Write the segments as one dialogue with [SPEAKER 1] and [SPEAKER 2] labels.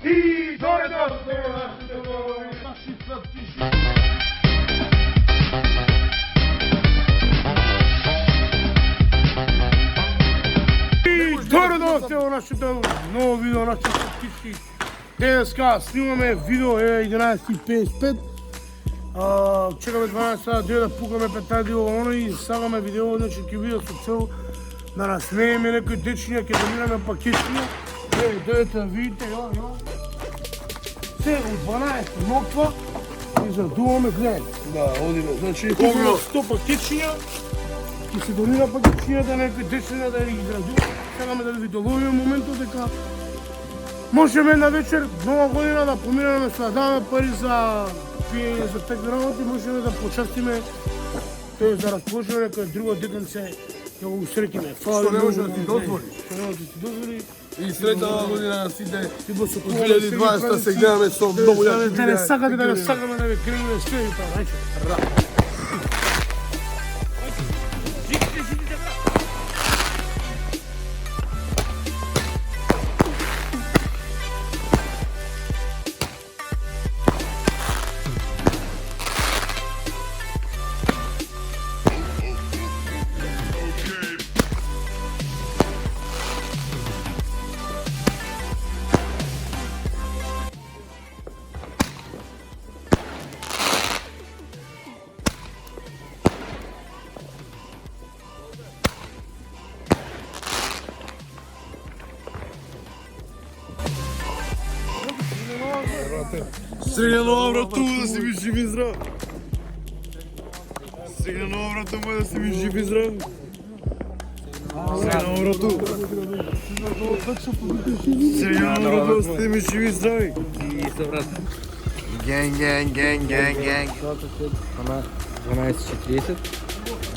[SPEAKER 1] I to je to, naši slatkiši. Добродошли у нашето ново видео, нашите сладкишки. Днеска снимаме видео, 11.55. Чекаме 12 сада, да пукаме 15 дило и слагаме видео, значи ќе биде со цел да насмееме некои дечиња, ќе донираме пакетиња. Дојдете да видите, се у 12 ноква и задуваме, гледайте. Да, одиме, значи 100 пакетиња, ќе се донира пакетињата некои дечиња да ги израдуваме. Сакаме да ви доловиме моментот дека можеме една вечер, нова година, да поминеме со да даваме пари за пиење за такви работи, можеме да почастиме, тоест да разположиме некој друго детенце, да го усреќиме.
[SPEAKER 2] Што не може да ти дозволи.
[SPEAKER 1] Што не може да ти дозволи.
[SPEAKER 2] И среќна година на сите, 2020 се гледаме со многу јаки
[SPEAKER 1] да не сакате, да не сакаме да ви кренеме све и тоа, најче.
[SPEAKER 2] Среќна нова врату, да си ми жив и здрав. Среќна нова врату, мој да си ми жив и здрав. Среќна нова врату. Среќна нова врату, да си ми жив и здрави.
[SPEAKER 3] И се врат.
[SPEAKER 2] Генг.
[SPEAKER 3] 12.40.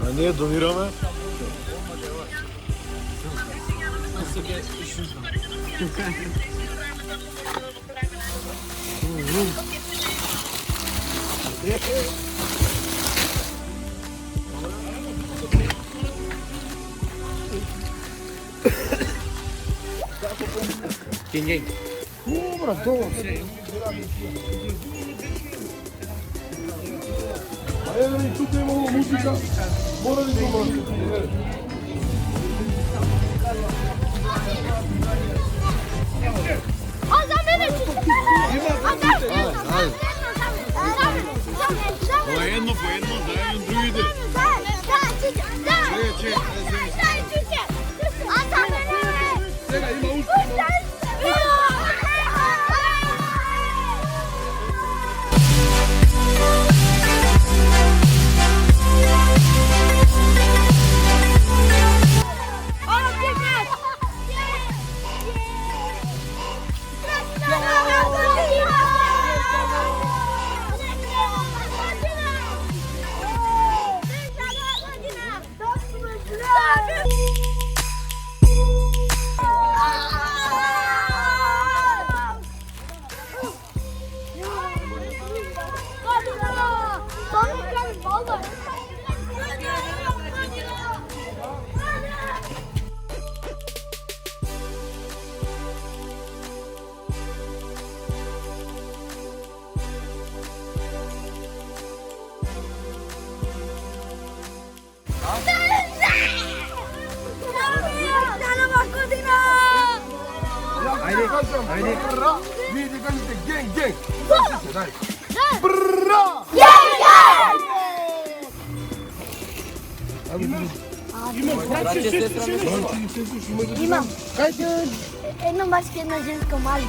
[SPEAKER 2] А ние донираме.
[SPEAKER 3] Генг.
[SPEAKER 1] Добра, добра. Ајде, тука има музика. Мора да има.
[SPEAKER 4] А за мене
[SPEAKER 2] По едно, заедно другите. Сега има уште. Ajde. Vi da kažete geng. Brrra!
[SPEAKER 4] Имам. Едно мачка, една женска мали.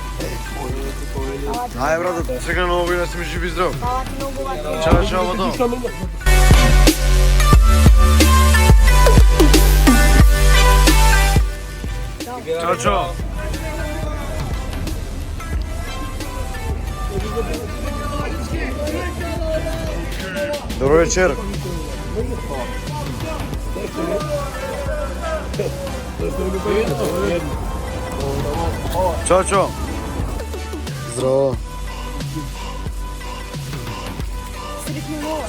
[SPEAKER 2] Ајде брат, сега ново година си ми жив и здрав.
[SPEAKER 4] Хвала ти много.
[SPEAKER 2] Чао, бато. Чао. Добро вечер. Чао. Здраво.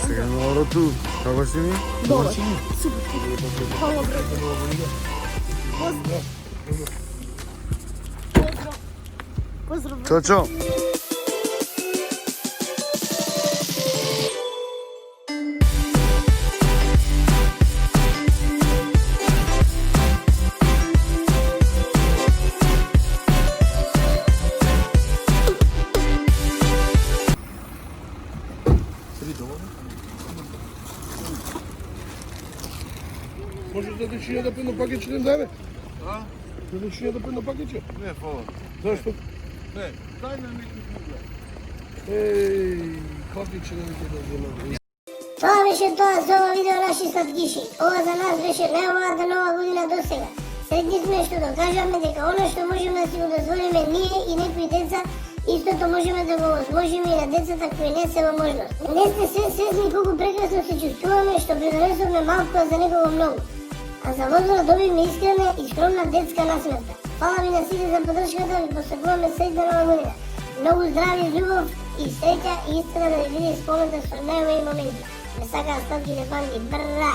[SPEAKER 2] Сега на врату. Како си ми?
[SPEAKER 4] Добро. Супер. Хвала, брат. Поздрав.
[SPEAKER 2] Ćao, čao. Може за дечиня да пино пакет не даде?
[SPEAKER 1] А?
[SPEAKER 2] За дечиня да пино пакет?
[SPEAKER 1] Не, hvala.
[SPEAKER 2] Zašto?
[SPEAKER 1] Ne, daj nam neki druga.
[SPEAKER 2] Ej, kakvi će nam da zelo.
[SPEAKER 5] Това беше тоа за ова видео, наши сладкиши. Ова за нас беше најубавата нова година до сега. Сретни сме што докажаме дека оно што можеме да си го дозволиме ние и некои деца, истото можеме да го возможиме и на децата кои не се во можност. Не сте свесни колку прекрасно се чувствуваме што придонесовме малку, а за некого многу. А за возврат добивме искрена и скромна детска насмевка. Фала ви на сите за поддршката, ви посакуваме среќна нова година. Многу здравје, љубов и среќа и истина да ви биде исполнета со најубави моменти. Me saca hasta el banди, brrra,